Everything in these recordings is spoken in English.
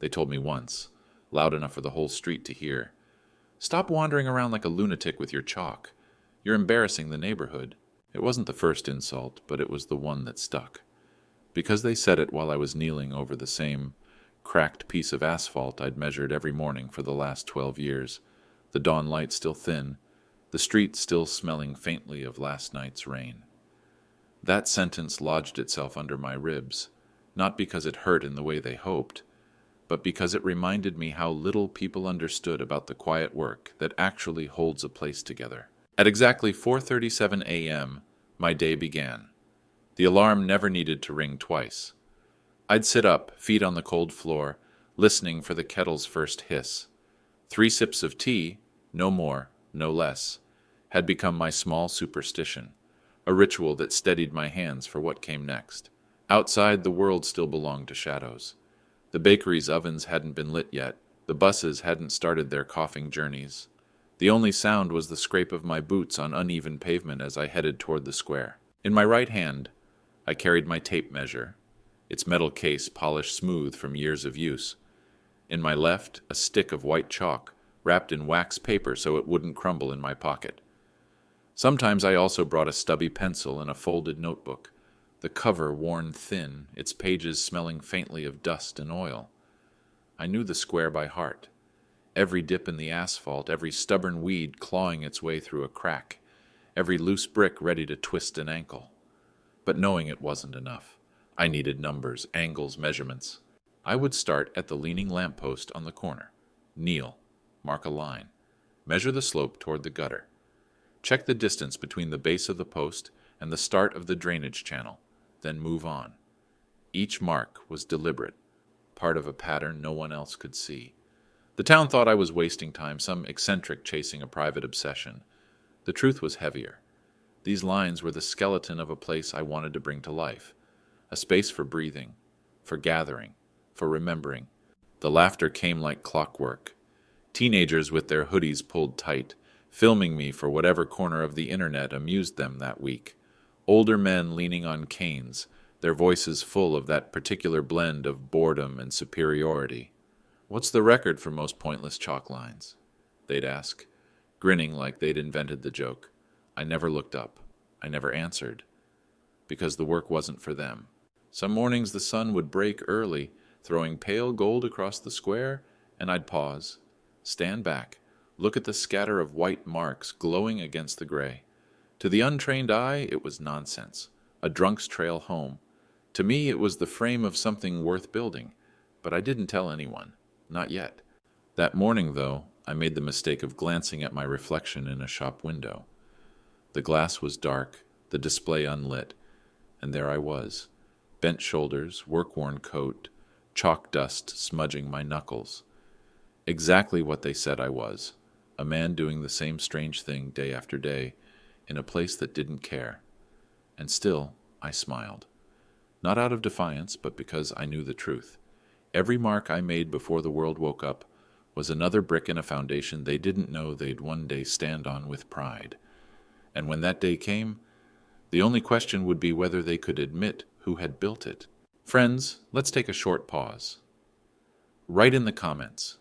They told me once, loud enough for the whole street to hear. "Stop wandering around like a lunatic with your chalk. You're embarrassing the neighborhood." It wasn't the first insult, but it was the one that stuck. Because they said it while I was kneeling over the same cracked piece of asphalt I'd measured every morning for the last 12 years, the dawn light still thin, the street still smelling faintly of last night's rain. That sentence lodged itself under my ribs, not because it hurt in the way they hoped, but because it reminded me how little people understood about the quiet work that actually holds a place together. At exactly 4:37 a.m., my day began. The alarm never needed to ring twice. I'd sit up, feet on the cold floor, listening for the kettle's first hiss. 3 sips of tea, no more, no less, had become my small superstition, a ritual that steadied my hands for what came next. Outside, the world still belonged to shadows. The bakery's ovens hadn't been lit yet. The buses hadn't started their coughing journeys. The only sound was the scrape of my boots on uneven pavement as I headed toward the square. In my right hand, I carried my tape measure, its metal case polished smooth from years of use. In my left, a stick of white chalk, wrapped in wax paper so it wouldn't crumble in my pocket. Sometimes I also brought a stubby pencil and a folded notebook, the cover worn thin, its pages smelling faintly of dust and oil. I knew the square by heart. Every dip in the asphalt, every stubborn weed clawing its way through a crack, every loose brick ready to twist an ankle. But knowing it wasn't enough. I needed numbers, angles, measurements. I would start at the leaning lamppost on the corner. Kneel. Mark a line. Measure the slope toward the gutter. Check the distance between the base of the post and the start of the drainage channel. Then move on. Each mark was deliberate, part of a pattern no one else could see. The town thought I was wasting time, some eccentric chasing a private obsession. The truth was heavier. These lines were the skeleton of a place I wanted to bring to life, a space for breathing, for gathering, for remembering. The laughter came like clockwork. Teenagers with their hoodies pulled tight, filming me for whatever corner of the internet amused them that week. Older men leaning on canes, their voices full of that particular blend of boredom and superiority. "What's the record for most pointless chalk lines?" they'd ask, grinning like they'd invented the joke. I never looked up. I never answered, because the work wasn't for them. Some mornings the sun would break early, throwing pale gold across the square, and I'd pause, stand back, look at the scatter of white marks glowing against the gray. To the untrained eye, it was nonsense, a drunk's trail home. To me, it was the frame of something worth building, but I didn't tell anyone, not yet. That morning, though, I made the mistake of glancing at my reflection in a shop window. The glass was dark, the display unlit, and there I was, bent shoulders, work-worn coat, chalk dust smudging my knuckles. Exactly what they said I was, a man doing the same strange thing day after day, in a place that didn't care. And still, I smiled. Not out of defiance, but because I knew the truth. Every mark I made before the world woke up was another brick in a foundation they didn't know they'd one day stand on with pride. And when that day came, the only question would be whether they could admit who had built it. Friends, let's take a short pause. Write in the comments.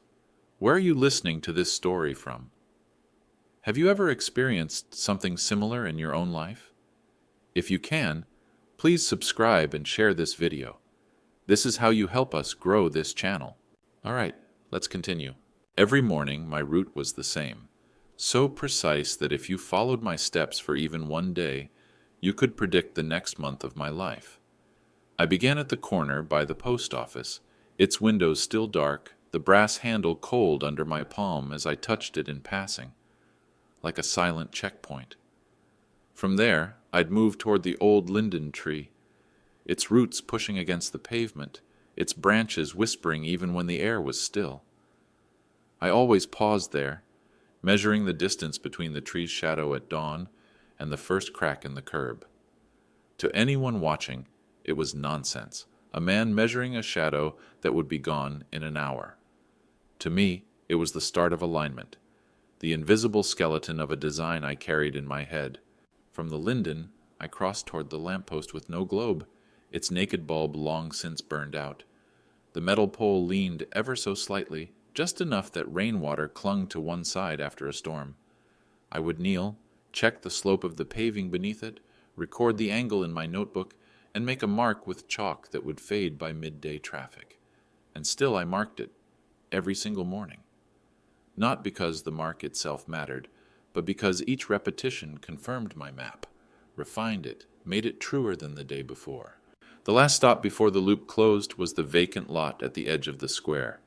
Where are you listening to this story from? Have you ever experienced something similar in your own life? If you can, please subscribe and share this video. This is how you help us grow this channel. All right, let's continue. Every morning, my route was the same. So precise that if you followed my steps for even one day, you could predict the next month of my life. I began at the corner by the post office, its windows still dark, the brass handle cold under my palm as I touched it in passing, like a silent checkpoint. From there, I'd move toward the old linden tree, its roots pushing against the pavement, its branches whispering even when the air was still. I always paused there, measuring the distance between the tree's shadow at dawn and the first crack in the curb. To anyone watching, it was nonsense, a man measuring a shadow that would be gone in an hour. To me, it was the start of alignment, the invisible skeleton of a design I carried in my head. From the linden, I crossed toward the lamppost with no globe, its naked bulb long since burned out. The metal pole leaned ever so slightly, just enough that rainwater clung to one side after a storm. I would kneel, check the slope of the paving beneath it, record the angle in my notebook, and make a mark with chalk that would fade by midday traffic. And still I marked it, every single morning. Not because the mark itself mattered, but because each repetition confirmed my map, refined it, made it truer than the day before. The last stop before the loop closed was the vacant lot at the edge of the square.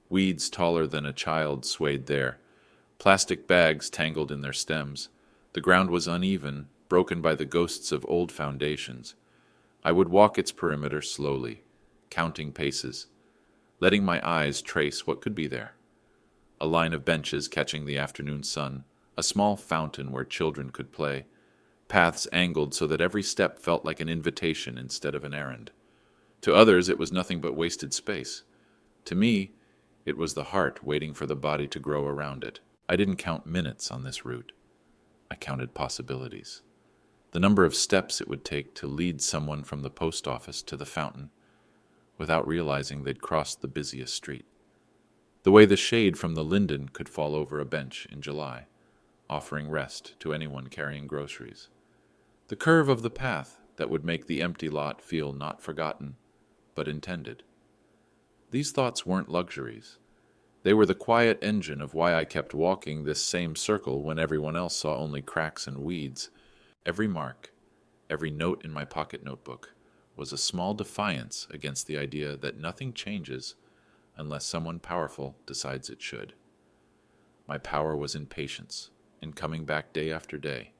Weeds taller than a child swayed there, plastic bags tangled in their stems. The ground was uneven, broken by the ghosts of old foundations. I would walk its perimeter slowly, counting paces, letting my eyes trace what could be there. A line of benches catching the afternoon sun, a small fountain where children could play, paths angled so that every step felt like an invitation instead of an errand. To others, it was nothing but wasted space. To me, it was the heart waiting for the body to grow around it. I didn't count minutes on this route. I counted possibilities. The number of steps it would take to lead someone from the post office to the fountain without realizing they'd crossed the busiest street. The way the shade from the linden could fall over a bench in July, offering rest to anyone carrying groceries. The curve of the path that would make the empty lot feel not forgotten, but intended. These thoughts weren't luxuries. They were the quiet engine of why I kept walking this same circle when everyone else saw only cracks and weeds. Every mark, every note in my pocket notebook, was a small defiance against the idea that nothing changes unless someone powerful decides it should. My power was in patience, in coming back day after day,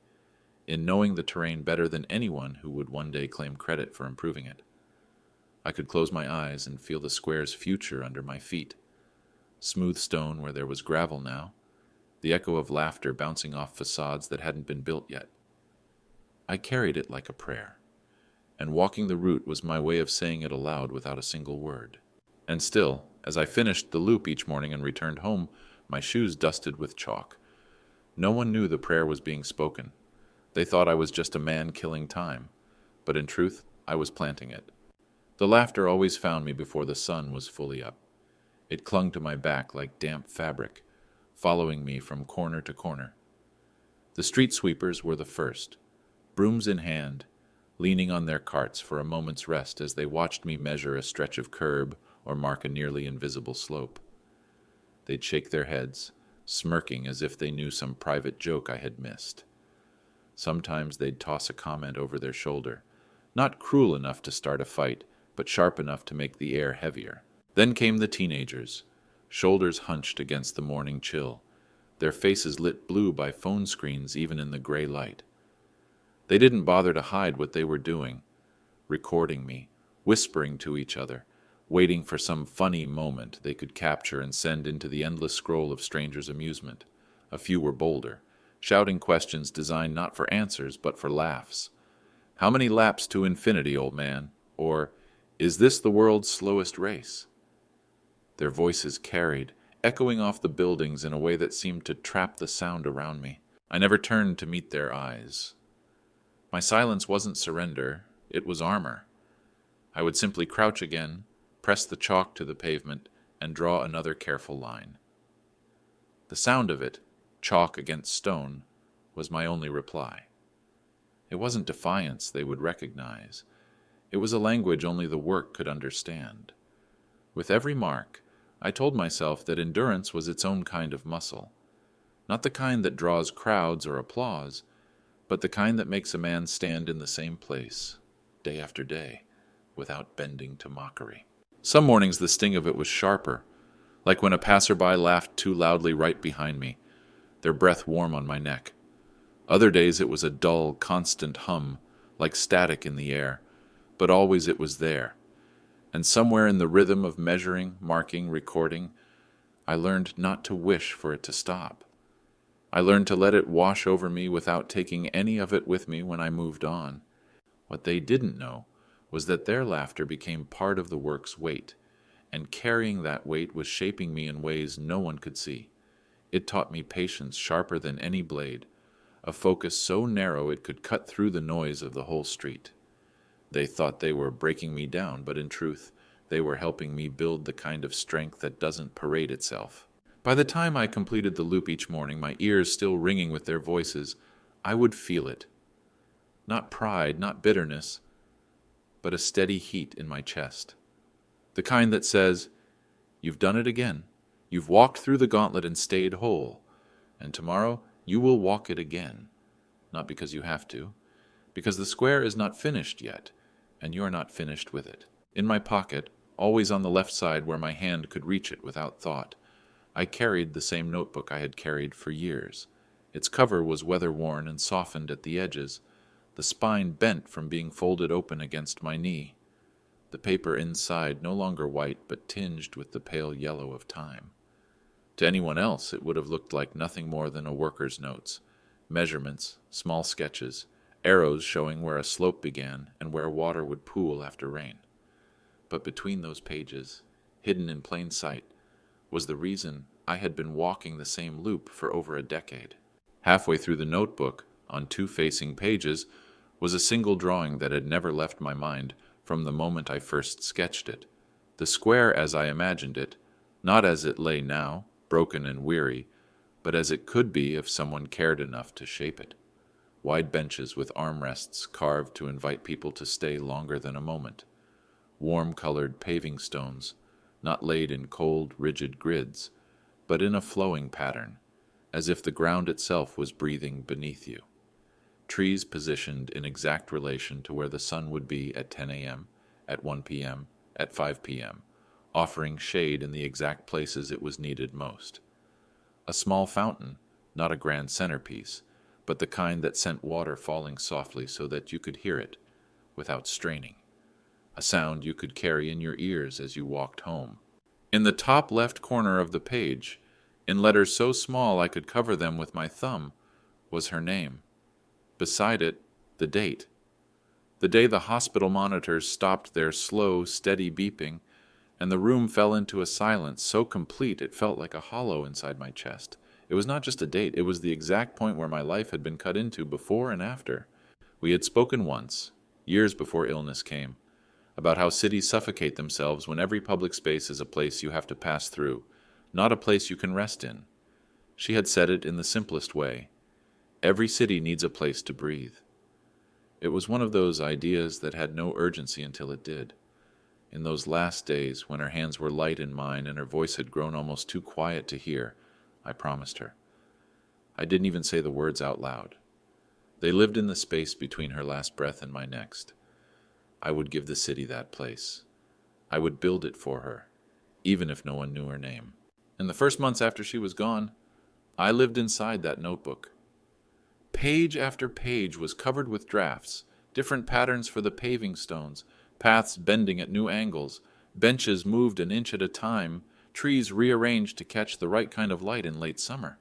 in knowing the terrain better than anyone who would one day claim credit for improving it. I could close my eyes and feel the square's future under my feet. Smooth stone where there was gravel now, the echo of laughter bouncing off facades that hadn't been built yet. I carried it like a prayer, and walking the route was my way of saying it aloud without a single word. And still, as I finished the loop each morning and returned home, my shoes dusted with chalk. No one knew the prayer was being spoken. They thought I was just a man killing time, but in truth, I was planting it. The laughter always found me before the sun was fully up. It clung to my back like damp fabric, following me from corner to corner. The street sweepers were the first, brooms in hand, leaning on their carts for a moment's rest as they watched me measure a stretch of curb or mark a nearly invisible slope. They'd shake their heads, smirking as if they knew some private joke I had missed. Sometimes they'd toss a comment over their shoulder, not cruel enough to start a fight, but sharp enough to make the air heavier. Then came the teenagers, shoulders hunched against the morning chill, their faces lit blue by phone screens even in the gray light. They didn't bother to hide what they were doing, recording me, whispering to each other, waiting for some funny moment they could capture and send into the endless scroll of strangers' amusement. A few were bolder, shouting questions designed not for answers but for laughs. "How many laps to infinity, old man?" Or, "Is this the world's slowest race?" Their voices carried, echoing off the buildings in a way that seemed to trap the sound around me. I never turned to meet their eyes. My silence wasn't surrender, it was armor. I would simply crouch again, press the chalk to the pavement, and draw another careful line. The sound of it, chalk against stone, was my only reply. It wasn't defiance they would recognize. It was a language only the work could understand. With every mark, I told myself that endurance was its own kind of muscle. Not the kind that draws crowds or applause, but the kind that makes a man stand in the same place, day after day, without bending to mockery. Some mornings the sting of it was sharper, like when a passerby laughed too loudly right behind me, their breath warm on my neck. Other days it was a dull, constant hum, like static in the air, but always it was there. And somewhere in the rhythm of measuring, marking, recording, I learned not to wish for it to stop. I learned to let it wash over me without taking any of it with me when I moved on. What they didn't know was that their laughter became part of the work's weight, and carrying that weight was shaping me in ways no one could see. It taught me patience sharper than any blade, a focus so narrow it could cut through the noise of the whole street. They thought they were breaking me down, but in truth, They were helping me build the kind of strength that doesn't parade itself. By the time I completed the loop each morning, my ears still ringing with their voices, I would feel it. Not pride, not bitterness, but a steady heat in my chest. The kind that says, "You've done it again. You've walked through the gauntlet and stayed whole. And tomorrow you will walk it again. Not because you have to, because the square is not finished yet, and you are not finished with it." In my pocket, always on the left side where my hand could reach it without thought, I carried the same notebook I had carried for years. Its cover was weather-worn and softened at the edges, the spine bent from being folded open against my knee. The paper inside no longer white but tinged with the pale yellow of time. To anyone else it would have looked like nothing more than a worker's notes, measurements, small sketches, arrows showing where a slope began and where water would pool after rain. But between those pages, hidden in plain sight, was the reason I had been walking the same loop for over a decade. Halfway through the notebook, on 2 facing pages, was a single drawing that had never left my mind from the moment I first sketched it. The square as I imagined it, not as it lay now, broken and weary, but as it could be if someone cared enough to shape it. Wide benches with armrests carved to invite people to stay longer than a moment. Warm-colored paving stones, not laid in cold, rigid grids, but in a flowing pattern, as if the ground itself was breathing beneath you. Trees positioned in exact relation to where the sun would be at 10 a.m., at 1 p.m., at 5 p.m., offering shade in the exact places it was needed most. A small fountain, not a grand centerpiece, but the kind that sent water falling softly so that you could hear it, without straining. A sound you could carry in your ears as you walked home. In the top left corner of the page, in letters so small I could cover them with my thumb, was her name. Beside it, the date. The day the hospital monitors stopped their slow, steady beeping, and the room fell into a silence so complete it felt like a hollow inside my chest. It was not just a date, it was the exact point where my life had been cut into before and after. We had spoken once, years before illness came, about how cities suffocate themselves when every public space is a place you have to pass through, not a place you can rest in. She had said it in the simplest way. Every city needs a place to breathe. It was one of those ideas that had no urgency until it did. In those last days, when her hands were light in mine and her voice had grown almost too quiet to hear, I promised her. I didn't even say the words out loud. They lived in the space between her last breath and my next. I would give the city that place. I would build it for her, even if no one knew her name. In the first months after she was gone, I lived inside that notebook. Page after page was covered with drafts, different patterns for the paving stones, paths bending at new angles, benches moved an inch at a time, trees rearranged to catch the right kind of light in late summer.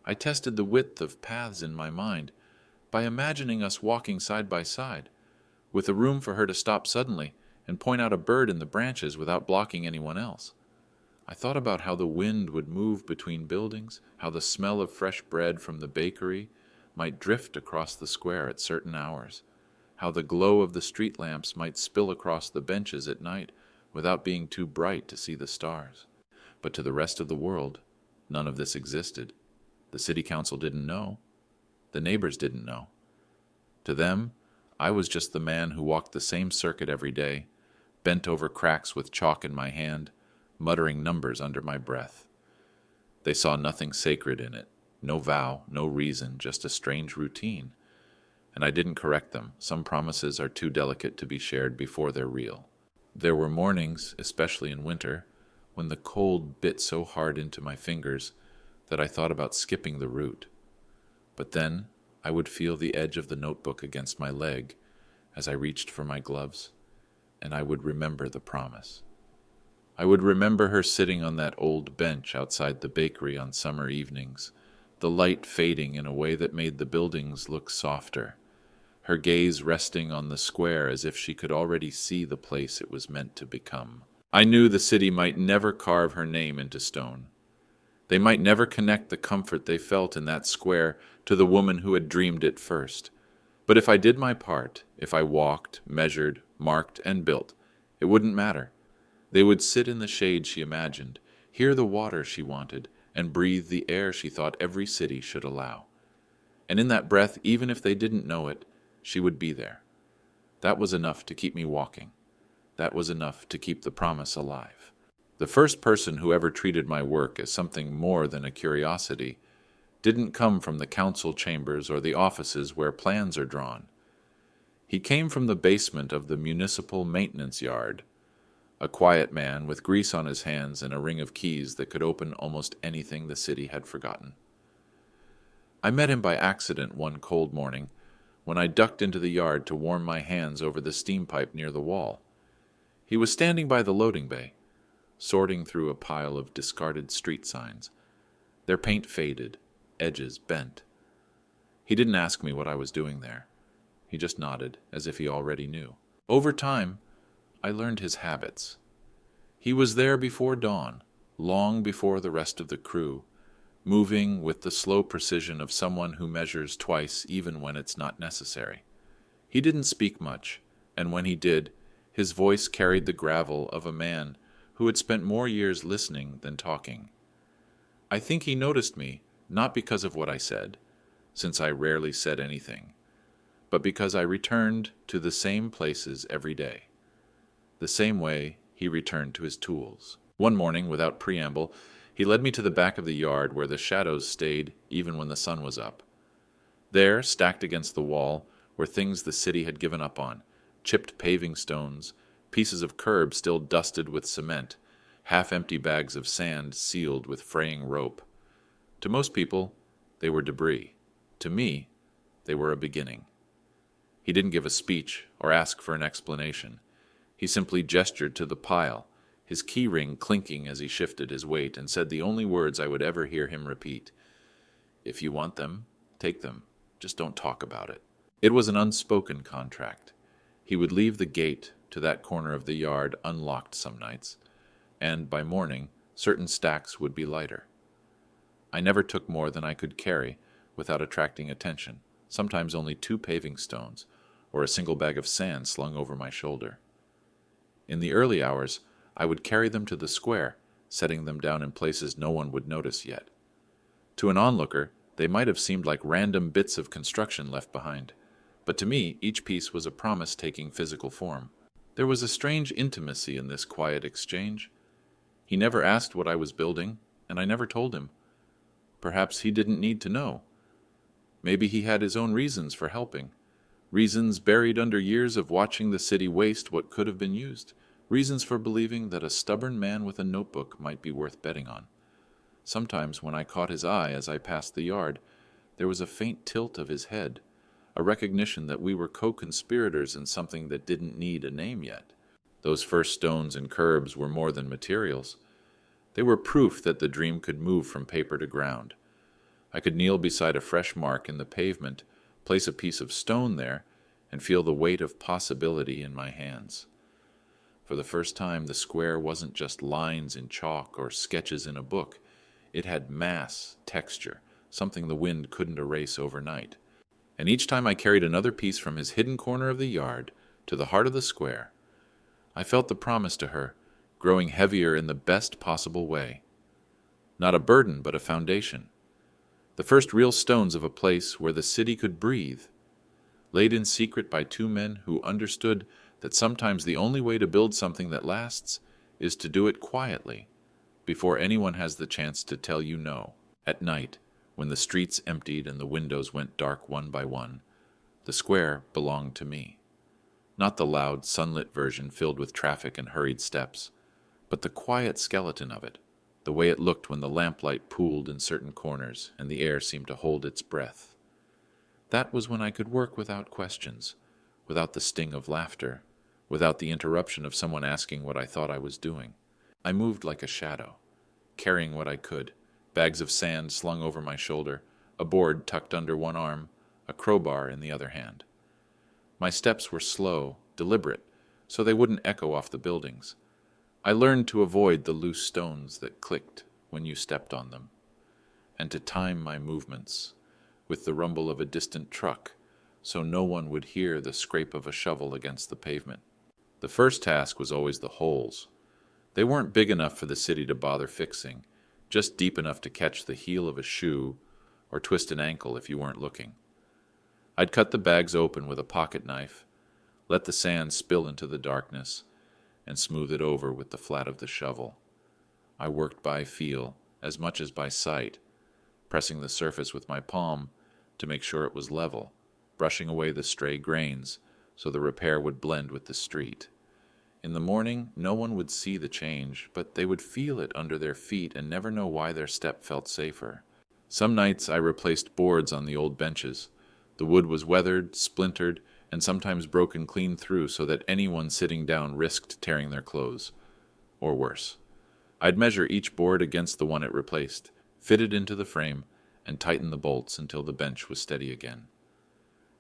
I tested the width of paths in my mind by imagining us walking side by side, with a room for her to stop suddenly and point out a bird in the branches without blocking anyone else. I thought about how the wind would move between buildings, how the smell of fresh bread from the bakery might drift across the square at certain hours, how the glow of the street lamps might spill across the benches at night without being too bright to see the stars. But to the rest of the world, none of this existed. The city council didn't know. The neighbors didn't know. To them, I was just the man who walked the same circuit every day, bent over cracks with chalk in my hand, muttering numbers under my breath. They saw nothing sacred in it, no vow, no reason, just a strange routine. And I didn't correct them. Some promises are too delicate to be shared before they're real. There were mornings, especially in winter, when the cold bit so hard into my fingers that I thought about skipping the route. But then I would feel the edge of the notebook against my leg as I reached for my gloves, and I would remember the promise. I would remember her sitting on that old bench outside the bakery on summer evenings, the light fading in a way that made the buildings look softer, her gaze resting on the square as if she could already see the place it was meant to become. I knew the city might never carve her name into stone. They might never connect the comfort they felt in that square to the woman who had dreamed it first. But if I did my part, if I walked, measured, marked, and built, it wouldn't matter. They would sit in the shade she imagined, hear the water she wanted, and breathe the air she thought every city should allow. And in that breath, even if they didn't know it, she would be there. That was enough to keep me walking. That was enough to keep the promise alive. The first person who ever treated my work as something more than a curiosity didn't come from the council chambers or the offices where plans are drawn. He came from the basement of the municipal maintenance yard, a quiet man with grease on his hands and a ring of keys that could open almost anything the city had forgotten. I met him by accident one cold morning when I ducked into the yard to warm my hands over the steam pipe near the wall. He was standing by the loading bay, sorting through a pile of discarded street signs, their paint faded, edges bent. He didn't ask me what I was doing there. He just nodded, as if he already knew. Over time, I learned his habits. He was there before dawn, long before the rest of the crew, moving with the slow precision of someone who measures twice even when it's not necessary. He didn't speak much, and when he did, his voice carried the gravel of a man who had spent more years listening than talking. I think he noticed me, not because of what I said, since I rarely said anything, but because I returned to the same places every day, the same way he returned to his tools. One morning, without preamble, he led me to the back of the yard where the shadows stayed even when the sun was up. There, stacked against the wall, were things the city had given up on: chipped paving stones, pieces of curb still dusted with cement, half-empty bags of sand sealed with fraying rope. To most people, they were debris. To me, they were a beginning. He didn't give a speech or ask for an explanation. He simply gestured to the pile, his key ring clinking as he shifted his weight, and said the only words I would ever hear him repeat: "If you want them, take them. Just don't talk about it." It was an unspoken contract. He would leave the gate to that corner of the yard unlocked some nights, and by morning, certain stacks would be lighter. I never took more than I could carry without attracting attention, sometimes only 2 paving stones, or a single bag of sand slung over my shoulder. In the early hours, I would carry them to the square, setting them down in places no one would notice yet. To an onlooker, they might have seemed like random bits of construction left behind, but to me, each piece was a promise taking physical form. There was a strange intimacy in this quiet exchange. He never asked what I was building, and I never told him. Perhaps he didn't need to know. Maybe he had his own reasons for helping, reasons buried under years of watching the city waste what could have been used, reasons for believing that a stubborn man with a notebook might be worth betting on. Sometimes when I caught his eye as I passed the yard, there was a faint tilt of his head, a recognition that we were co-conspirators in something that didn't need a name yet. Those first stones and curbs were more than materials. They were proof that the dream could move from paper to ground. I could kneel beside a fresh mark in the pavement, place a piece of stone there, and feel the weight of possibility in my hands. For the first time, the square wasn't just lines in chalk or sketches in a book. It had mass, texture, something the wind couldn't erase overnight. And each time I carried another piece from his hidden corner of the yard to the heart of the square, I felt the promise to her, growing heavier in the best possible way. Not a burden, but a foundation. The first real stones of a place where the city could breathe, laid in secret by 2 men who understood that sometimes the only way to build something that lasts is to do it quietly, before anyone has the chance to tell you no. At night, when the streets emptied and the windows went dark one by one, the square belonged to me. Not the loud, sunlit version filled with traffic and hurried steps, but the quiet skeleton of it, the way it looked when the lamplight pooled in certain corners and the air seemed to hold its breath. That was when I could work without questions, without the sting of laughter, without the interruption of someone asking what I thought I was doing. I moved like a shadow, carrying what I could, bags of sand slung over my shoulder, a board tucked under one arm, a crowbar in the other hand. My steps were slow, deliberate, so they wouldn't echo off the buildings. I learned to avoid the loose stones that clicked when you stepped on them, and to time my movements with the rumble of a distant truck so no one would hear the scrape of a shovel against the pavement. The first task was always the holes. They weren't big enough for the city to bother fixing, just deep enough to catch the heel of a shoe or twist an ankle if you weren't looking. I'd cut the bags open with a pocket knife, let the sand spill into the darkness, and smooth it over with the flat of the shovel. I worked by feel as much as by sight, pressing the surface with my palm to make sure it was level, brushing away the stray grains so the repair would blend with the street. In the morning, no one would see the change, but they would feel it under their feet and never know why their step felt safer. Some nights I replaced boards on the old benches. The wood was weathered, splintered, and sometimes broken clean through so that anyone sitting down risked tearing their clothes. Or worse. I'd measure each board against the one it replaced, fit it into the frame, and tighten the bolts until the bench was steady again.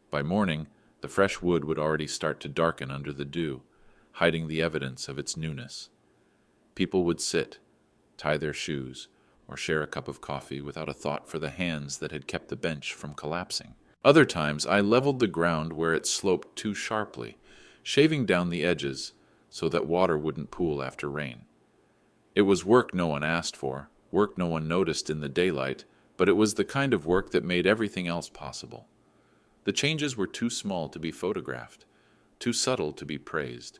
By morning, the fresh wood would already start to darken under the dew, hiding the evidence of its newness. People would sit, tie their shoes, or share a cup of coffee without a thought for the hands that had kept the bench from collapsing. Other times I leveled the ground where it sloped too sharply, shaving down the edges so that water wouldn't pool after rain. It was work no one asked for, work no one noticed in the daylight, but it was the kind of work that made everything else possible. The changes were too small to be photographed, too subtle to be praised,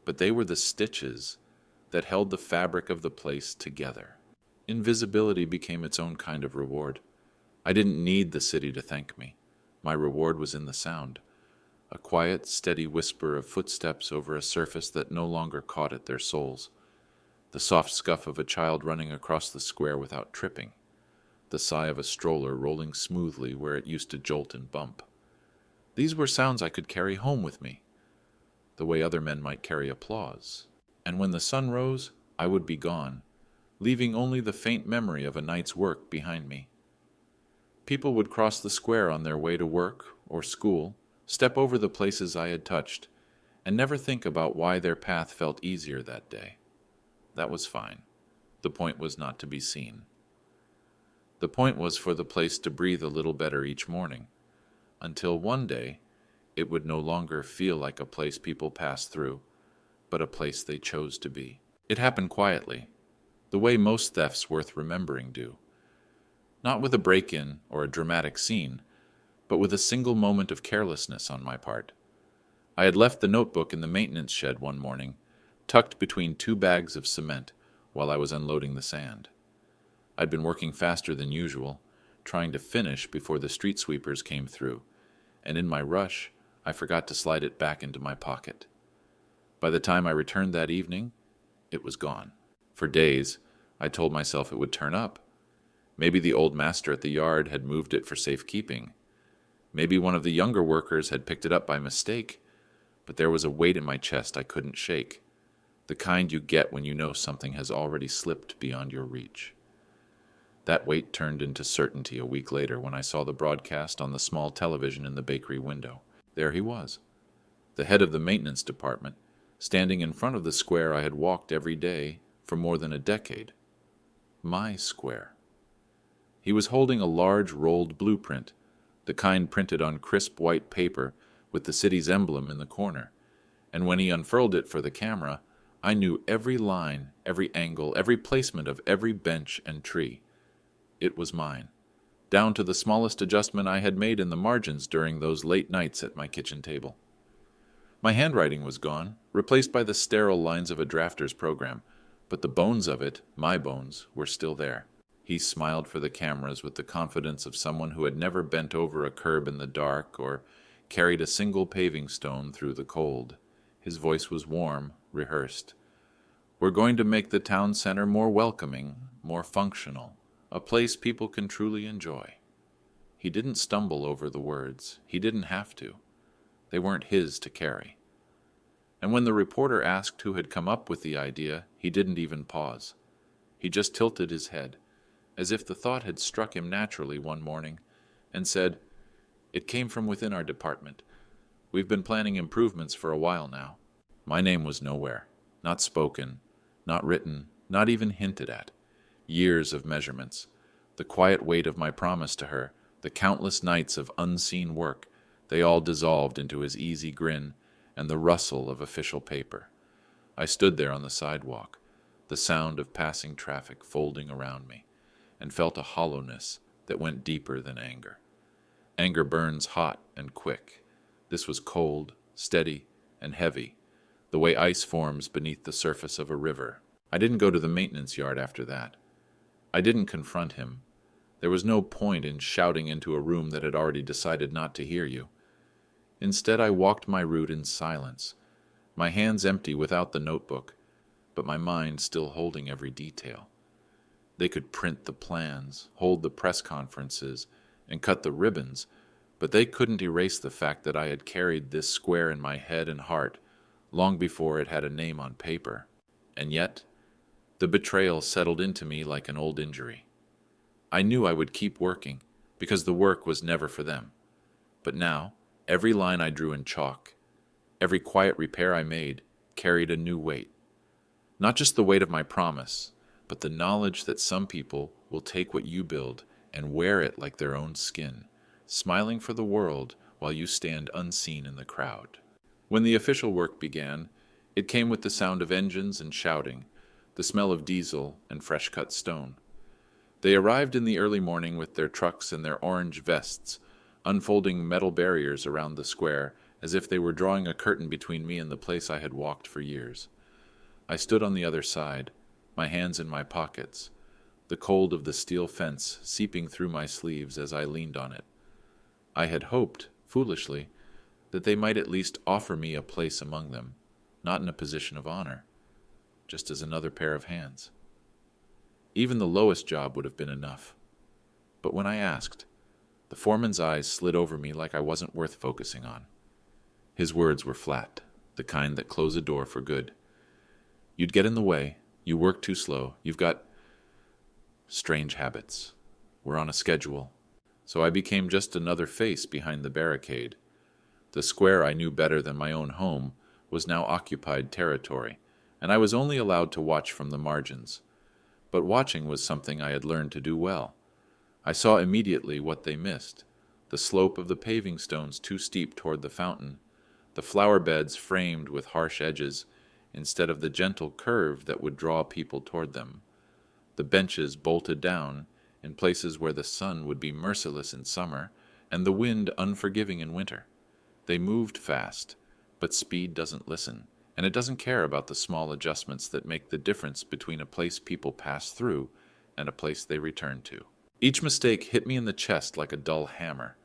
but they were the stitches that held the fabric of the place together. Invisibility became its own kind of reward. I didn't need the city to thank me. My reward was in the sound, a quiet, steady whisper of footsteps over a surface that no longer caught at their soles, the soft scuff of a child running across the square without tripping, the sigh of a stroller rolling smoothly where it used to jolt and bump. These were sounds I could carry home with me, the way other men might carry applause. And when the sun rose, I would be gone, leaving only the faint memory of a night's work behind me. People would cross the square on their way to work or school, step over the places I had touched, and never think about why their path felt easier that day. That was fine. The point was not to be seen. The point was for the place to breathe a little better each morning, until one day it would no longer feel like a place people passed through, but a place they chose to be. It happened quietly, the way most thefts worth remembering do. Not with a break-in or a dramatic scene, but with a single moment of carelessness on my part. I had left the notebook in the maintenance shed one morning, tucked between two bags of cement while I was unloading the sand. I'd been working faster than usual, trying to finish before the street sweepers came through, and in my rush, I forgot to slide it back into my pocket. By the time I returned that evening, it was gone. For days, I told myself it would turn up. Maybe the old master at the yard had moved it for safekeeping. Maybe one of the younger workers had picked it up by mistake, but there was a weight in my chest I couldn't shake, the kind you get when you know something has already slipped beyond your reach. That weight turned into certainty a week later when I saw the broadcast on the small television in the bakery window. There he was, the head of the maintenance department, standing in front of the square I had walked every day for more than a decade. My square. He was holding a large rolled blueprint, the kind printed on crisp white paper with the city's emblem in the corner, and when he unfurled it for the camera, I knew every line, every angle, every placement of every bench and tree. It was mine, down to the smallest adjustment I had made in the margins during those late nights at my kitchen table. My handwriting was gone, replaced by the sterile lines of a drafter's program, but the bones of it, my bones, were still there. He smiled for the cameras with the confidence of someone who had never bent over a curb in the dark or carried a single paving stone through the cold. His voice was warm, rehearsed. We're going to make the town center more welcoming, more functional, a place people can truly enjoy. He didn't stumble over the words. He didn't have to. They weren't his to carry. And when the reporter asked who had come up with the idea, he didn't even pause. He just tilted his head, as if the thought had struck him naturally one morning, and said, "It came from within our department. We've been planning improvements for a while now." My name was nowhere, not spoken, not written, not even hinted at. Years of measurements, the quiet weight of my promise to her, the countless nights of unseen work, they all dissolved into his easy grin and the rustle of official paper. I stood there on the sidewalk, the sound of passing traffic folding around me, and felt a hollowness that went deeper than anger. Anger burns hot and quick. This was cold, steady, and heavy, the way ice forms beneath the surface of a river. I didn't go to the maintenance yard after that. I didn't confront him. There was no point in shouting into a room that had already decided not to hear you. Instead, I walked my route in silence, my hands empty without the notebook, but my mind still holding every detail. They could print the plans, hold the press conferences, and cut the ribbons, but they couldn't erase the fact that I had carried this square in my head and heart long before it had a name on paper. And yet, the betrayal settled into me like an old injury. I knew I would keep working, because the work was never for them. But now, every line I drew in chalk, every quiet repair I made, carried a new weight. Not just the weight of my promise, but the knowledge that some people will take what you build and wear it like their own skin, smiling for the world while you stand unseen in the crowd. When the official work began, it came with the sound of engines and shouting, the smell of diesel and fresh-cut stone. They arrived in the early morning with their trucks and their orange vests, unfolding metal barriers around the square as if they were drawing a curtain between me and the place I had walked for years. I stood on the other side, my hands in my pockets, the cold of the steel fence seeping through my sleeves as I leaned on it. I had hoped, foolishly, that they might at least offer me a place among them, not in a position of honor, just as another pair of hands. Even the lowest job would have been enough. But when I asked, the foreman's eyes slid over me like I wasn't worth focusing on. His words were flat, the kind that close a door for good. You'd get in the way, you work too slow, you've got strange habits. We're on a schedule. So I became just another face behind the barricade. The square I knew better than my own home was now occupied territory, and I was only allowed to watch from the margins. But watching was something I had learned to do well. I saw immediately what they missed: the slope of the paving stones too steep toward the fountain, the flower beds framed with harsh edges instead of the gentle curve that would draw people toward them, the benches bolted down in places where the sun would be merciless in summer and the wind unforgiving in winter. They moved fast, but speed doesn't listen, and it doesn't care about the small adjustments that make the difference between a place people pass through and a place they return to. Each mistake hit me in the chest like a dull hammer.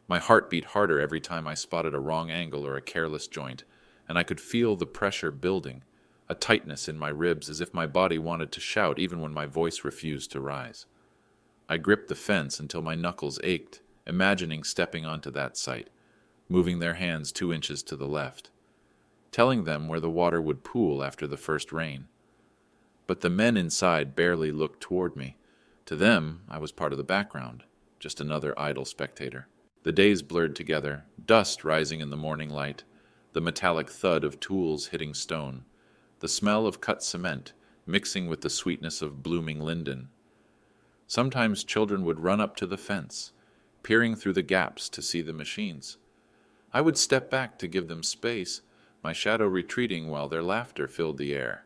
My heart beat harder every time I spotted a wrong angle or a careless joint, and I could feel the pressure building, a tightness in my ribs as if my body wanted to shout even when my voice refused to rise. I gripped the fence until my knuckles ached, imagining stepping onto that site, moving their hands 2 inches to the left, telling them where the water would pool after the first rain. But the men inside barely looked toward me. To them, I was part of the background, just another idle spectator. The days blurred together, dust rising in the morning light, the metallic thud of tools hitting stone, the smell of cut cement mixing with the sweetness of blooming linden. Sometimes children would run up to the fence, peering through the gaps to see the machines. I would step back to give them space, my shadow retreating while their laughter filled the air.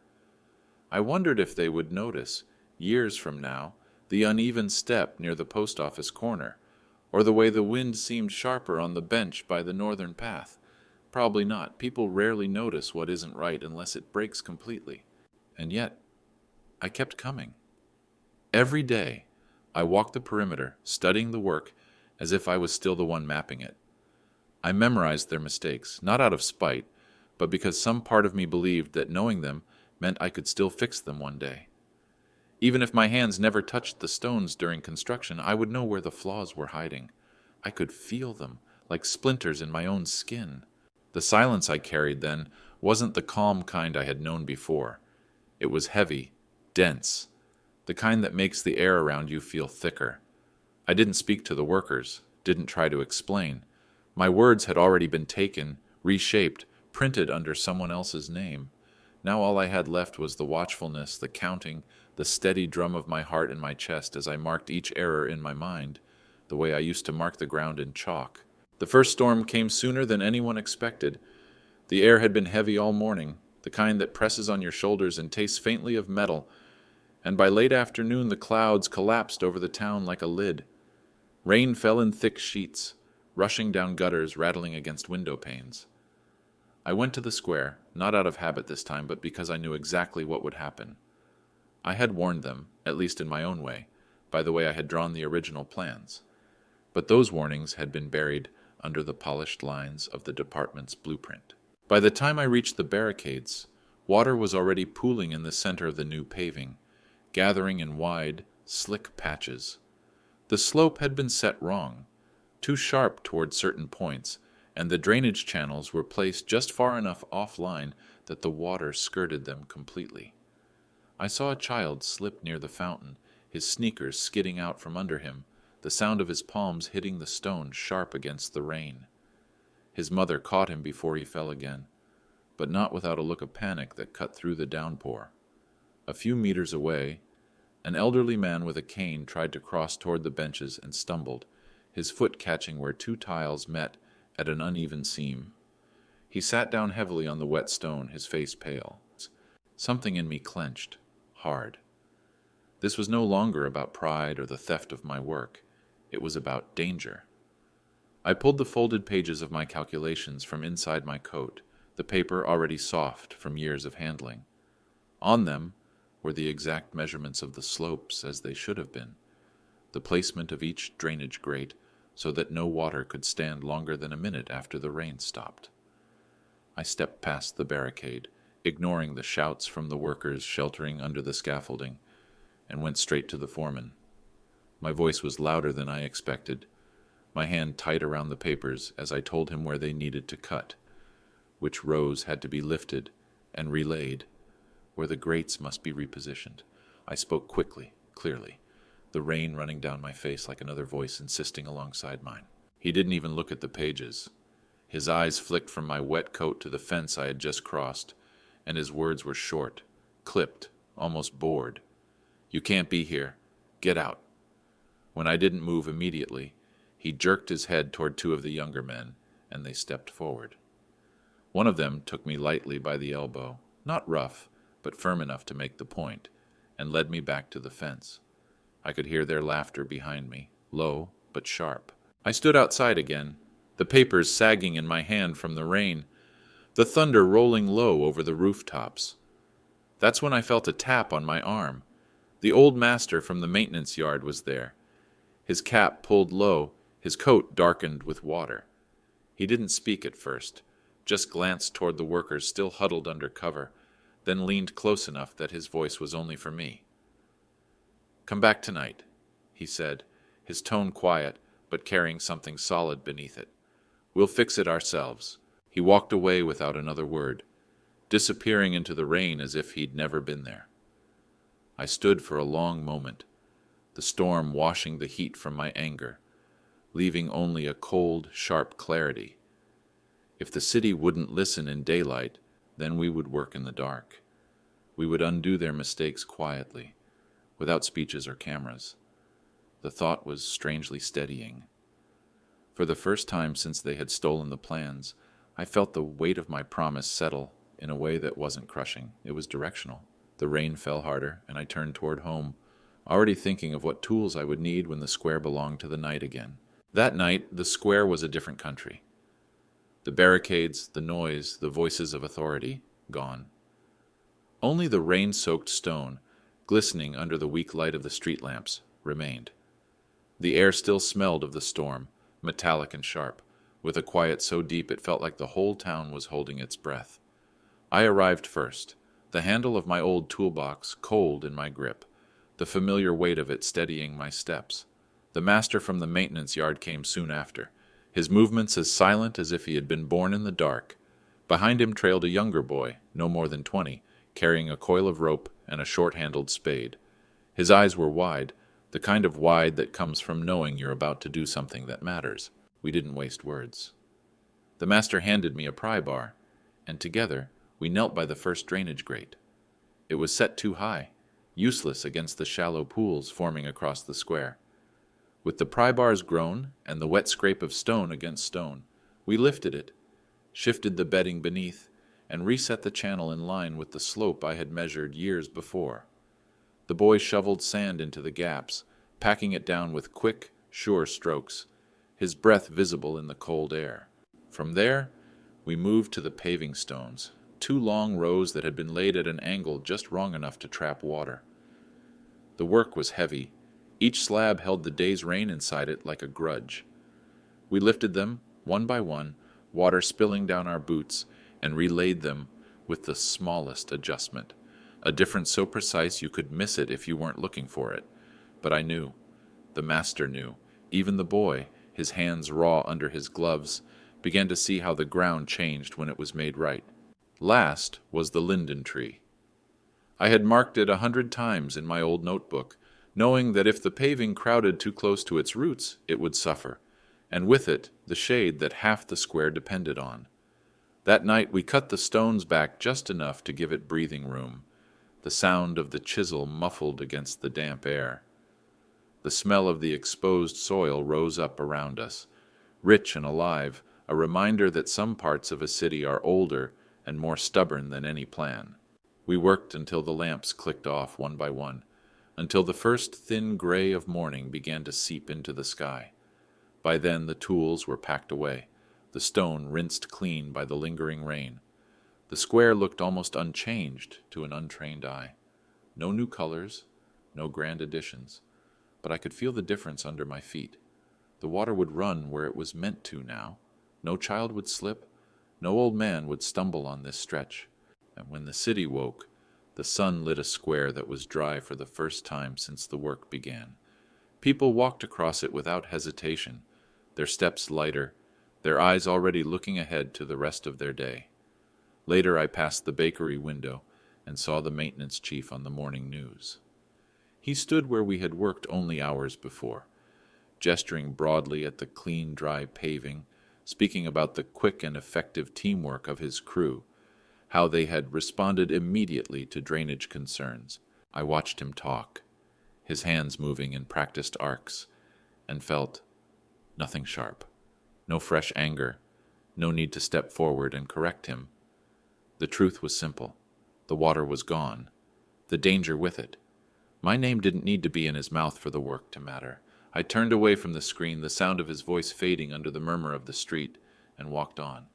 I wondered if they would notice, years from now, the uneven step near the post office corner, or the way the wind seemed sharper on the bench by the northern path. Probably not. People rarely notice what isn't right unless it breaks completely. And yet, I kept coming. Every day, I walked the perimeter, studying the work as if I was still the one mapping it. I memorized their mistakes, not out of spite, but because some part of me believed that knowing them meant I could still fix them one day. Even if my hands never touched the stones during construction, I would know where the flaws were hiding. I could feel them, like splinters in my own skin. The silence I carried then wasn't the calm kind I had known before. It was heavy, dense, the kind that makes the air around you feel thicker. I didn't speak to the workers, didn't try to explain. My words had already been taken, reshaped, printed under someone else's name. Now all I had left was the watchfulness, the counting, the steady drum of my heart in my chest as I marked each error in my mind, the way I used to mark the ground in chalk. The first storm came sooner than anyone expected. The air had been heavy all morning, the kind that presses on your shoulders and tastes faintly of metal, and by late afternoon the clouds collapsed over the town like a lid. Rain fell in thick sheets, rushing down gutters, rattling against window panes. I went to the square, not out of habit this time, but because I knew exactly what would happen. I had warned them, at least in my own way, by the way I had drawn the original plans. But those warnings had been buried under the polished lines of the department's blueprint. By the time I reached the barricades, water was already pooling in the center of the new paving, gathering in wide, slick patches. The slope had been set wrong, too sharp toward certain points, and the drainage channels were placed just far enough offline that the water skirted them completely. I saw a child slip near the fountain, his sneakers skidding out from under him, the sound of his palms hitting the stone sharp against the rain. His mother caught him before he fell again, but not without a look of panic that cut through the downpour. A few meters away, an elderly man with a cane tried to cross toward the benches and stumbled, his foot catching where two tiles met at an uneven seam. He sat down heavily on the wet stone, his face pale. Something in me clenched, hard. This was no longer about pride or the theft of my work. It was about danger. I pulled the folded pages of my calculations from inside my coat, the paper already soft from years of handling. On them were the exact measurements of the slopes as they should have been, the placement of each drainage grate so that no water could stand longer than a minute after the rain stopped. I stepped past the barricade, ignoring the shouts from the workers sheltering under the scaffolding, and went straight to the foreman. My voice was louder than I expected, my hand tight around the papers as I told him where they needed to cut, which rows had to be lifted and relaid, where the grates must be repositioned. I spoke quickly, clearly, the rain running down my face like another voice insisting alongside mine. He didn't even look at the pages. His eyes flicked from my wet coat to the fence I had just crossed, and his words were short, clipped, almost bored. "You can't be here. Get out." When I didn't move immediately, he jerked his head toward two of the younger men, and they stepped forward. One of them took me lightly by the elbow, not rough, but firm enough to make the point, and led me back to the fence. I could hear their laughter behind me, low but sharp. I stood outside again, the papers sagging in my hand from the rain, the thunder rolling low over the rooftops. That's when I felt a tap on my arm. The old master from the maintenance yard was there, his cap pulled low, his coat darkened with water. He didn't speak at first, just glanced toward the workers still huddled under cover, then leaned close enough that his voice was only for me. "Come back tonight," he said, his tone quiet, but carrying something solid beneath it. "We'll fix it ourselves." He walked away without another word, disappearing into the rain as if he'd never been there. I stood for a long moment, the storm washing the heat from my anger, leaving only a cold, sharp clarity. If the city wouldn't listen in daylight, then we would work in the dark. We would undo their mistakes quietly, without speeches or cameras. The thought was strangely steadying. For the first time since they had stolen the plans, I felt the weight of my promise settle in a way that wasn't crushing. It was directional. The rain fell harder, and I turned toward home, already thinking of what tools I would need when the square belonged to the night again. That night, the square was a different country. The barricades, the noise, the voices of authority, gone. Only the rain-soaked stone, glistening under the weak light of the street lamps, remained. The air still smelled of the storm, metallic and sharp, with a quiet so deep it felt like the whole town was holding its breath. I arrived first, the handle of my old toolbox cold in my grip, the familiar weight of it steadying my steps. The master from the maintenance yard came soon after, his movements as silent as if he had been born in the dark. Behind him trailed a younger boy, no more than 20, carrying a coil of rope and a short-handled spade. His eyes were wide, the kind of wide that comes from knowing you're about to do something that matters. We didn't waste words. The master handed me a pry bar, and together we knelt by the first drainage grate. It was set too high, useless against the shallow pools forming across the square. With the pry bars grown and the wet scrape of stone against stone, we lifted it, shifted the bedding beneath, and reset the channel in line with the slope I had measured years before. The boy shoveled sand into the gaps, packing it down with quick, sure strokes, his breath visible in the cold air. From there, we moved to the paving stones, 2 long rows that had been laid at an angle just wrong enough to trap water. The work was heavy. Each slab held the day's rain inside it like a grudge. We lifted them, one by one, water spilling down our boots, and relaid them with the smallest adjustment, a difference so precise you could miss it if you weren't looking for it. But I knew. The master knew. Even the boy, his hands raw under his gloves, began to see how the ground changed when it was made right. Last was the linden tree. I had marked it 100 times in my old notebook, knowing that if the paving crowded too close to its roots, it would suffer, and with it the shade that half the square depended on. That night we cut the stones back just enough to give it breathing room, the sound of the chisel muffled against the damp air. The smell of the exposed soil rose up around us, rich and alive, a reminder that some parts of a city are older and more stubborn than any plan. We worked until the lamps clicked off one by one, until the first thin gray of morning began to seep into the sky. By then the tools were packed away, the stone rinsed clean by the lingering rain. The square looked almost unchanged to an untrained eye. No new colors, no grand additions, but I could feel the difference under my feet. The water would run where it was meant to now. No child would slip, no old man would stumble on this stretch. And when the city woke, the sun lit a square that was dry for the first time since the work began. People walked across it without hesitation, their steps lighter, their eyes already looking ahead to the rest of their day. Later I passed the bakery window and saw the maintenance chief on the morning news. He stood where we had worked only hours before, gesturing broadly at the clean, dry paving, speaking about the quick and effective teamwork of his crew, how they had responded immediately to drainage concerns. I watched him talk, his hands moving in practiced arcs, and felt nothing sharp, no fresh anger, no need to step forward and correct him. The truth was simple. The water was gone, the danger with it. My name didn't need to be in his mouth for the work to matter. I turned away from the screen, the sound of his voice fading under the murmur of the street, and walked on.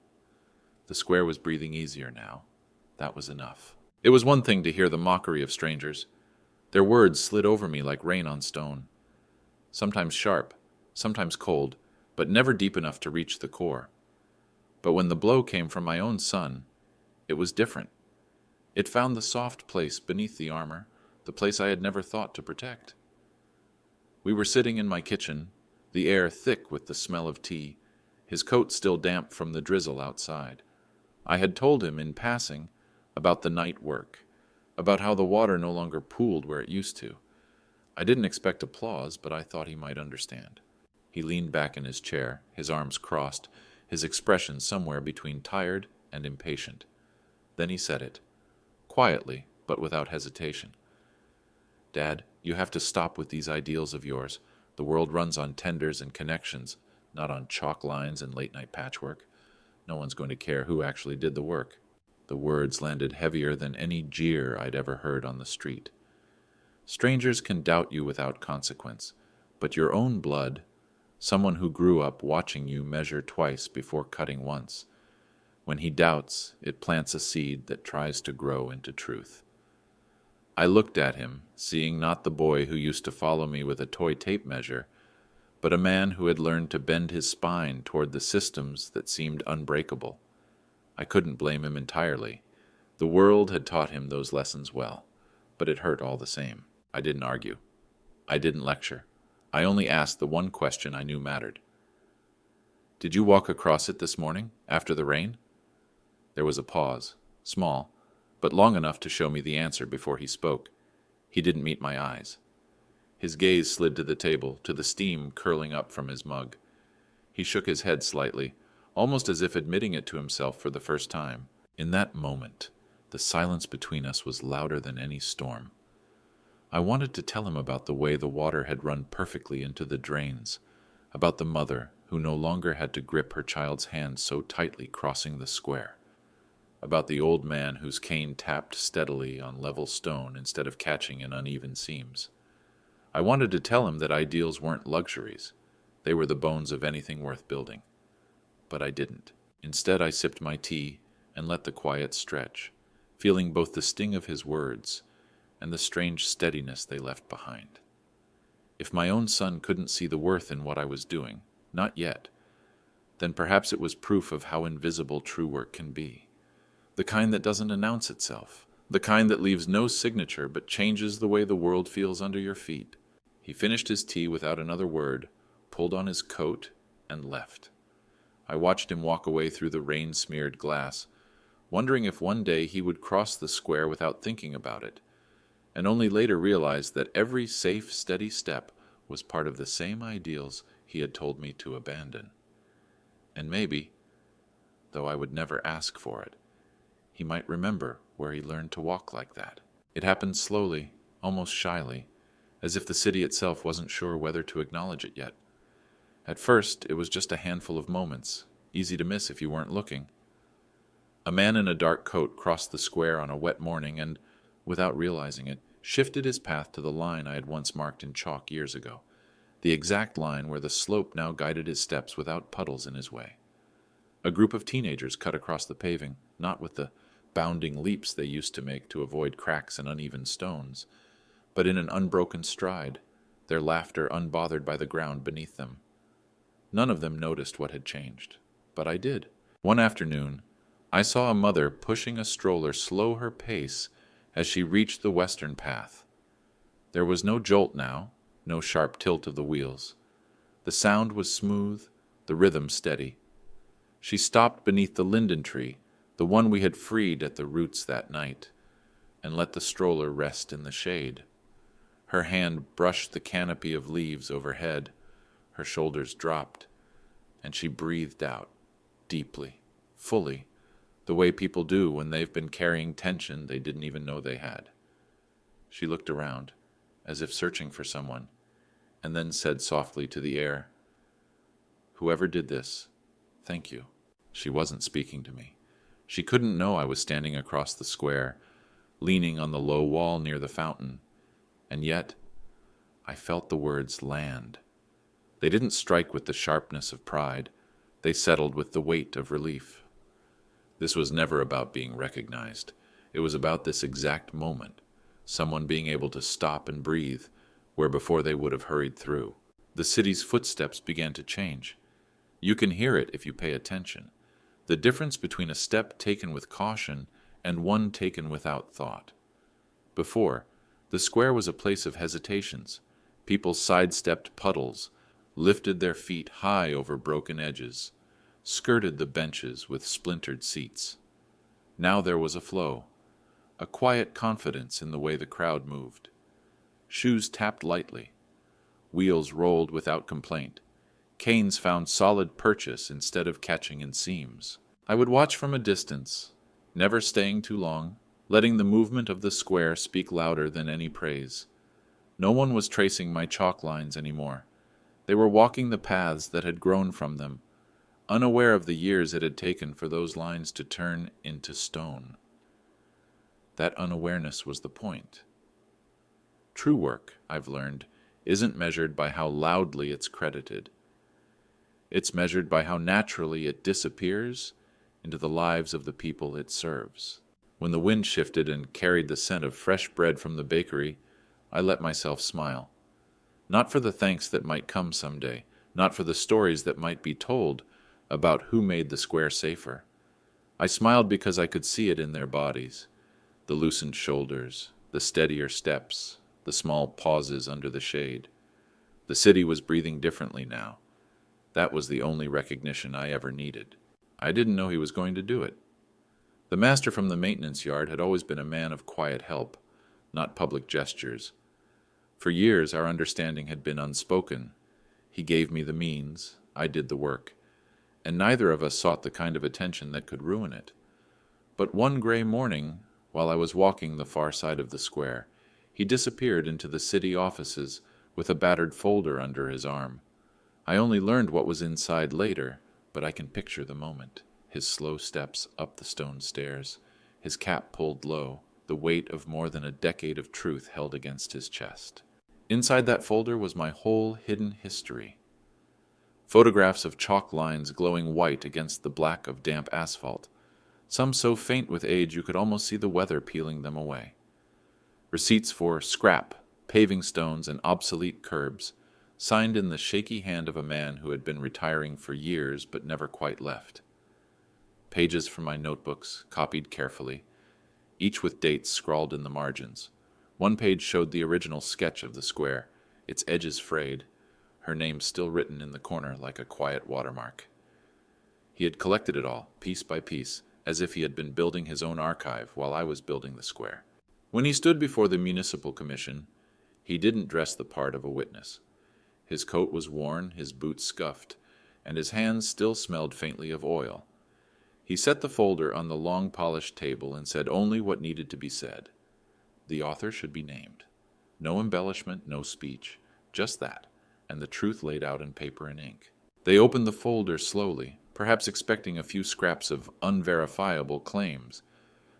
The square was breathing easier now. That was enough. It was one thing to hear the mockery of strangers. Their words slid over me like rain on stone. Sometimes sharp, sometimes cold, but never deep enough to reach the core. But when the blow came from my own son, it was different. It found the soft place beneath the armor, the place I had never thought to protect. We were sitting in my kitchen, the air thick with the smell of tea, his coat still damp from the drizzle outside. I had told him in passing about the night work, about how the water no longer pooled where it used to. I didn't expect applause, but I thought he might understand. He leaned back in his chair, his arms crossed, his expression somewhere between tired and impatient. Then he said it, quietly but without hesitation. "Dad, you have to stop with these ideals of yours. The world runs on tenders and connections, not on chalk lines and late-night patchwork. No one's going to care who actually did the work." The words landed heavier than any jeer I'd ever heard on the street. Strangers can doubt you without consequence, but your own blood, someone who grew up watching you measure twice before cutting once, when he doubts, it plants a seed that tries to grow into truth. I looked at him, seeing not the boy who used to follow me with a toy tape measure, but a man who had learned to bend his spine toward the systems that seemed unbreakable. I couldn't blame him entirely. The world had taught him those lessons well, but it hurt all the same. I didn't argue. I didn't lecture. I only asked the one question I knew mattered. "Did you walk across it this morning, after the rain?" There was a pause, small, but long enough to show me the answer before he spoke. He didn't meet my eyes. His gaze slid to the table, to the steam curling up from his mug. He shook his head slightly, almost as if admitting it to himself for the first time. In that moment, the silence between us was louder than any storm. I wanted to tell him about the way the water had run perfectly into the drains, about the mother who no longer had to grip her child's hand so tightly crossing the square. about the old man whose cane tapped steadily on level stone instead of catching in uneven seams. I wanted to tell him that ideals weren't luxuries. They were the bones of anything worth building. But I didn't. Instead, I sipped my tea and let the quiet stretch, feeling both the sting of his words and the strange steadiness they left behind. If my own son couldn't see the worth in what I was doing, not yet, then perhaps it was proof of how invisible true work can be. The kind that doesn't announce itself, the kind that leaves no signature but changes the way the world feels under your feet. He finished his tea without another word, pulled on his coat, and left. I watched him walk away through the rain-smeared glass, wondering if one day he would cross the square without thinking about it, and only later realized that every safe, steady step was part of the same ideals he had told me to abandon. And maybe, though I would never ask for it, he might remember where he learned to walk like that. It happened slowly, almost shyly, as if the city itself wasn't sure whether to acknowledge it yet. At first, it was just a handful of moments, easy to miss if you weren't looking. A man in a dark coat crossed the square on a wet morning and, without realizing it, shifted his path to the line I had once marked in chalk years ago, the exact line where the slope now guided his steps without puddles in his way. A group of teenagers cut across the paving, not with the bounding leaps they used to make to avoid cracks and uneven stones, but in an unbroken stride, their laughter unbothered by the ground beneath them. None of them noticed what had changed, but I did. One afternoon, I saw a mother pushing a stroller slow her pace as she reached the western path. There was no jolt now, no sharp tilt of the wheels. The sound was smooth, the rhythm steady. She stopped beneath the linden tree, the one we had freed at the roots that night, and let the stroller rest in the shade. Her hand brushed the canopy of leaves overhead, her shoulders dropped, and she breathed out, deeply, fully, the way people do when they've been carrying tension they didn't even know they had. She looked around, as if searching for someone, and then said softly to the air, "Whoever did this, thank you." She wasn't speaking to me. She couldn't know I was standing across the square, leaning on the low wall near the fountain, and yet I felt the words land. They didn't strike with the sharpness of pride. They settled with the weight of relief. This was never about being recognized. It was about this exact moment, someone being able to stop and breathe where before they would have hurried through. The city's footsteps began to change. You can hear it if you pay attention. The difference between a step taken with caution and one taken without thought. Before, the square was a place of hesitations. People sidestepped puddles, lifted their feet high over broken edges, skirted the benches with splintered seats. Now there was a flow, a quiet confidence in the way the crowd moved. Shoes tapped lightly. Wheels rolled without complaint. Canes found solid purchase instead of catching in seams. I would watch from a distance, never staying too long, letting the movement of the square speak louder than any praise. No one was tracing my chalk lines anymore. They were walking the paths that had grown from them, unaware of the years it had taken for those lines to turn into stone. That unawareness was the point. True work, I've learned, isn't measured by how loudly it's credited. It's measured by how naturally it disappears into the lives of the people it serves. When the wind shifted and carried the scent of fresh bread from the bakery, I let myself smile. Not for the thanks that might come someday, not for the stories that might be told about who made the square safer. I smiled because I could see it in their bodies, the loosened shoulders, the steadier steps, the small pauses under the shade. The city was breathing differently now. That was the only recognition I ever needed. I didn't know he was going to do it. The master from the maintenance yard had always been a man of quiet help, not public gestures. For years our understanding had been unspoken. He gave me the means, I did the work, and neither of us sought the kind of attention that could ruin it. But one gray morning, while I was walking the far side of the square, he disappeared into the city offices with a battered folder under his arm. I only learned what was inside later, but I can picture the moment. his slow steps up the stone stairs, his cap pulled low, the weight of more than a decade of truth held against his chest. Inside that folder was my whole hidden history. Photographs of chalk lines glowing white against the black of damp asphalt, some so faint with age you could almost see the weather peeling them away. Receipts for scrap, paving stones, and obsolete curbs, signed in the shaky hand of a man who had been retiring for years but never quite left. Pages from my notebooks, copied carefully, each with dates scrawled in the margins. One page showed the original sketch of the square, its edges frayed, her name still written in the corner like a quiet watermark. He had collected it all, piece by piece, as if he had been building his own archive while I was building the square. When he stood before the municipal commission, he didn't dress the part of a witness. His coat was worn, his boots scuffed, and his hands still smelled faintly of oil. He set the folder on the long polished table and said only what needed to be said. The author should be named. No embellishment, no speech, just that, and the truth laid out in paper and ink. They opened the folder slowly, perhaps expecting a few scraps of unverifiable claims,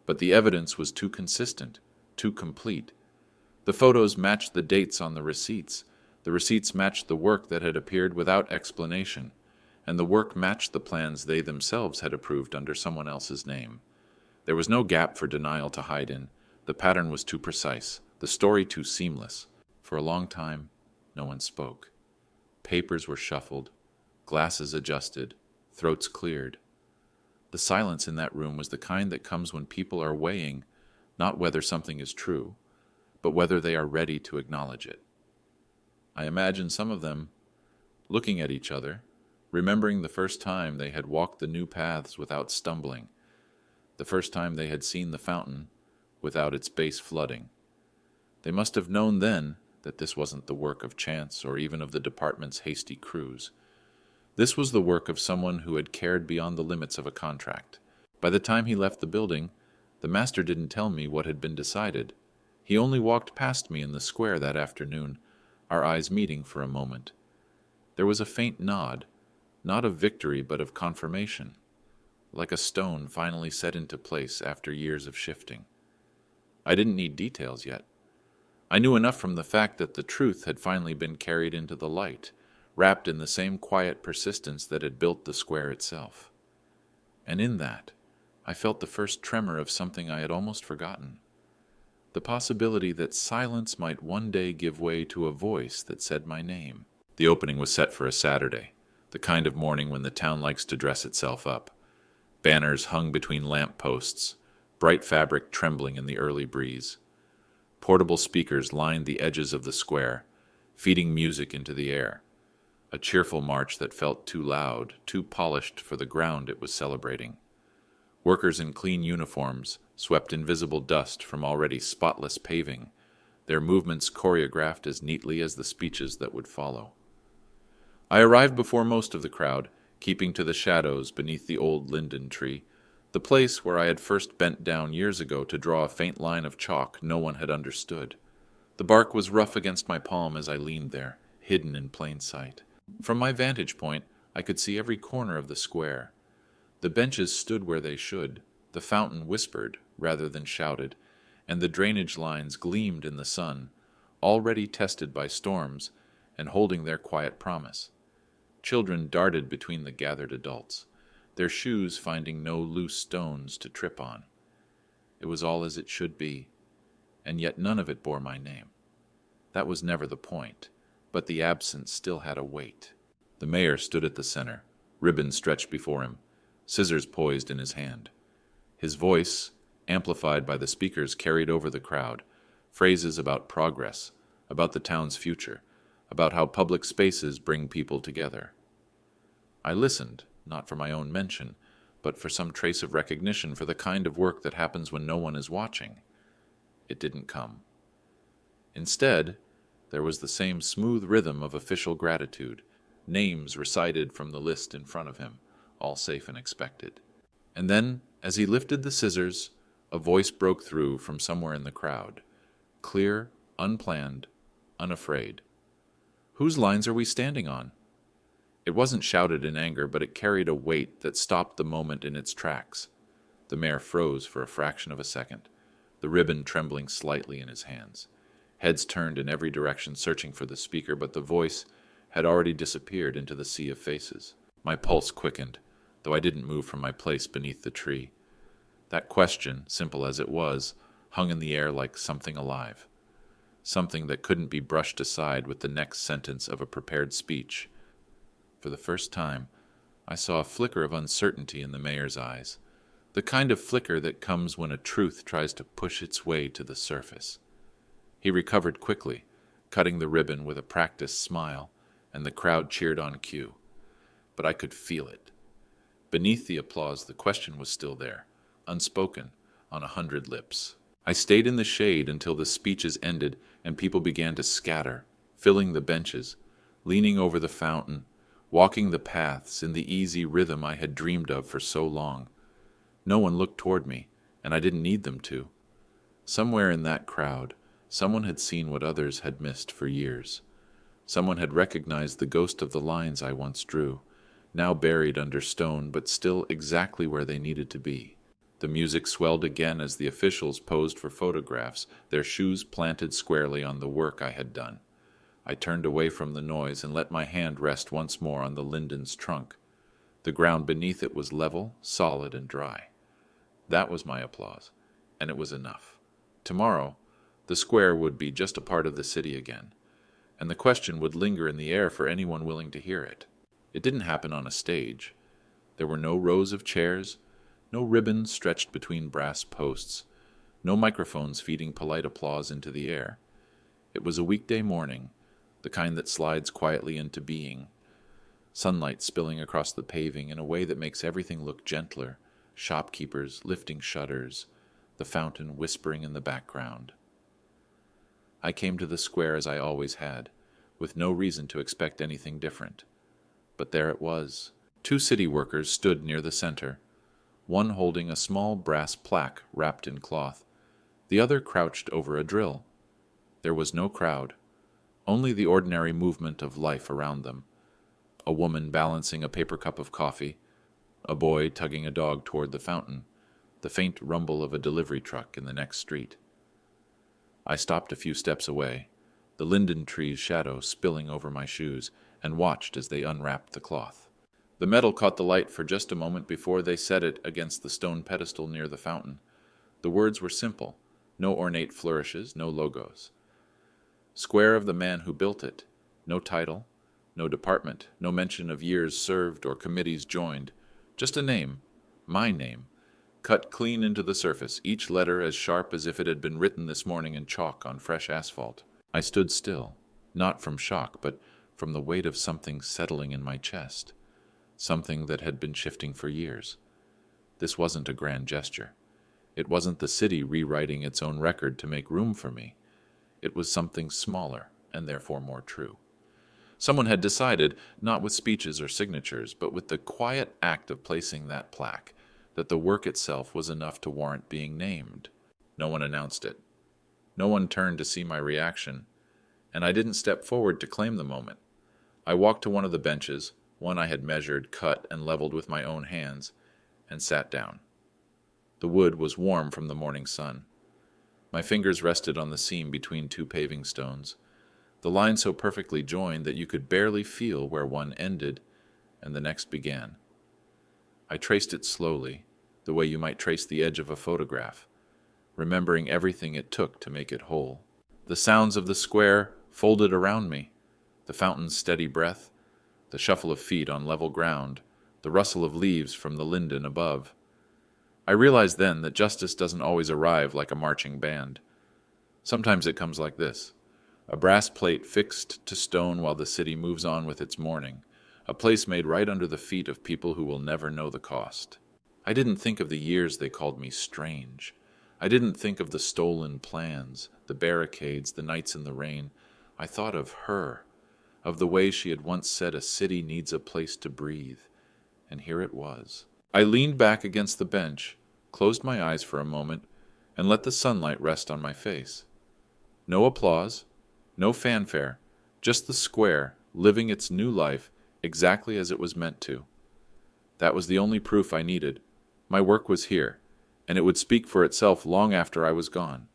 but the evidence was too consistent, too complete. The photos matched the dates on the receipts matched the work that had appeared without explanation, and the work matched the plans they themselves had approved under someone else's name. There was no gap for denial to hide in. The pattern was too precise, the story too seamless. For a long time, no one spoke. Papers were shuffled, glasses adjusted, throats cleared. The silence in that room was the kind that comes when people are weighing not whether something is true, but whether they are ready to acknowledge it. I imagine some of them looking at each other, remembering the first time they had walked the new paths without stumbling, the first time they had seen the fountain without its base flooding. They must have known then that this wasn't the work of chance or even of the department's hasty crews. This was the work of someone who had cared beyond the limits of a contract. By the time he left the building, the master didn't tell me what had been decided. He only walked past me in the square that afternoon, our eyes meeting for a moment. There was a faint nod, not of victory but of confirmation, like a stone finally set into place after years of shifting. I didn't need details yet. I knew enough from the fact that the truth had finally been carried into the light, wrapped in the same quiet persistence that had built the square itself. And in that, I felt the first tremor of something I had almost forgotten. The possibility that silence might one day give way to a voice that said my name. The opening was set for a Saturday, the kind of morning when the town likes to dress itself up. Banners hung between lamp posts, bright fabric trembling in the early breeze. Portable speakers lined the edges of the square, feeding music into the air. A cheerful march that felt too loud, too polished for the ground it was celebrating. Workers in clean uniforms swept invisible dust from already spotless paving, their movements choreographed as neatly as the speeches that would follow. I arrived before most of the crowd, keeping to the shadows beneath the old linden tree, the place where I had first bent down years ago to draw a faint line of chalk no one had understood. The bark was rough against my palm as I leaned there, hidden in plain sight. From my vantage point, I could see every corner of the square. The benches stood where they should, the fountain whispered rather than shouted, and the drainage lines gleamed in the sun, already tested by storms and holding their quiet promise. Children darted between the gathered adults, their shoes finding no loose stones to trip on. It was all as it should be, and yet none of it bore my name. That was never the point, but the absence still had a weight. The mayor stood at the center, ribbon stretched before him, scissors poised in his hand. His voice, amplified by the speakers, carried over the crowd, phrases about progress, about the town's future, about how public spaces bring people together. I listened, not for my own mention, but for some trace of recognition for the kind of work that happens when no one is watching. It didn't come. Instead, there was the same smooth rhythm of official gratitude, names recited from the list in front of him, all safe and expected. And then, as he lifted the scissors, a voice broke through from somewhere in the crowd, clear, unplanned, unafraid. "Whose lines are we standing on?" It wasn't shouted in anger, but it carried a weight that stopped the moment in its tracks. The mayor froze for a fraction of a second, the ribbon trembling slightly in his hands. Heads turned in every direction, searching for the speaker, but the voice had already disappeared into the sea of faces. My pulse quickened, though I didn't move from my place beneath the tree. That question, simple as it was, hung in the air like something alive, something that couldn't be brushed aside with the next sentence of a prepared speech. For the first time, I saw a flicker of uncertainty in the mayor's eyes, the kind of flicker that comes when a truth tries to push its way to the surface. He recovered quickly, cutting the ribbon with a practiced smile, and the crowd cheered on cue. But I could feel it. Beneath the applause, the question was still there, unspoken, on 100 lips. I stayed in the shade until the speeches ended and people began to scatter, filling the benches, leaning over the fountain, walking the paths in the easy rhythm I had dreamed of for so long. No one looked toward me, and I didn't need them to. Somewhere in that crowd, someone had seen what others had missed for years. Someone had recognized the ghost of the lines I once drew, now buried under stone, but still exactly where they needed to be. The music swelled again as the officials posed for photographs, their shoes planted squarely on the work I had done. I turned away from the noise and let my hand rest once more on the linden's trunk. The ground beneath it was level, solid, and dry. That was my applause, and it was enough. Tomorrow, the square would be just a part of the city again, and the question would linger in the air for anyone willing to hear it. It didn't happen on a stage. There were no rows of chairs, no ribbons stretched between brass posts, no microphones feeding polite applause into the air. It was a weekday morning, the kind that slides quietly into being, sunlight spilling across the paving in a way that makes everything look gentler, shopkeepers lifting shutters, the fountain whispering in the background. I came to the square as I always had, with no reason to expect anything different. But there it was. 2 city workers stood near the center, one holding a small brass plaque wrapped in cloth, the other crouched over a drill. There was no crowd, only the ordinary movement of life around them. A woman balancing a paper cup of coffee, a boy tugging a dog toward the fountain, the faint rumble of a delivery truck in the next street. I stopped a few steps away, the linden tree's shadow spilling over my shoes, and watched as they unwrapped the cloth. The metal caught the light for just a moment before they set it against the stone pedestal near the fountain. The words were simple, no ornate flourishes, no logos. Square of the man who built it, no title, no department, no mention of years served or committees joined, just a name, my name, cut clean into the surface, each letter as sharp as if it had been written this morning in chalk on fresh asphalt. I stood still, not from shock, but from the weight of something settling in my chest, something that had been shifting for years. This wasn't a grand gesture. It wasn't the city rewriting its own record to make room for me. It was something smaller, and therefore more true. Someone had decided, not with speeches or signatures, but with the quiet act of placing that plaque, that the work itself was enough to warrant being named. No one announced it. No one turned to see my reaction, and I didn't step forward to claim the moment. I walked to one of the benches, one I had measured, cut, and leveled with my own hands, and sat down. The wood was warm from the morning sun. My fingers rested on the seam between 2 paving stones, the line so perfectly joined that you could barely feel where one ended and the next began. I traced it slowly, the way you might trace the edge of a photograph, remembering everything it took to make it whole. The sounds of the square folded around me, the fountain's steady breath, the shuffle of feet on level ground, the rustle of leaves from the linden above. I realized then that justice doesn't always arrive like a marching band. Sometimes it comes like this: a brass plate fixed to stone while the city moves on with its mourning, a place made right under the feet of people who will never know the cost. I didn't think of the years they called me strange. I didn't think of the stolen plans, the barricades, the nights in the rain. I thought of her, of the way she had once said a city needs a place to breathe, and here it was. I leaned back against the bench, closed my eyes for a moment, and let the sunlight rest on my face. No applause, no fanfare, just the square, living its new life exactly as it was meant to. That was the only proof I needed. My work was here, and it would speak for itself long after I was gone.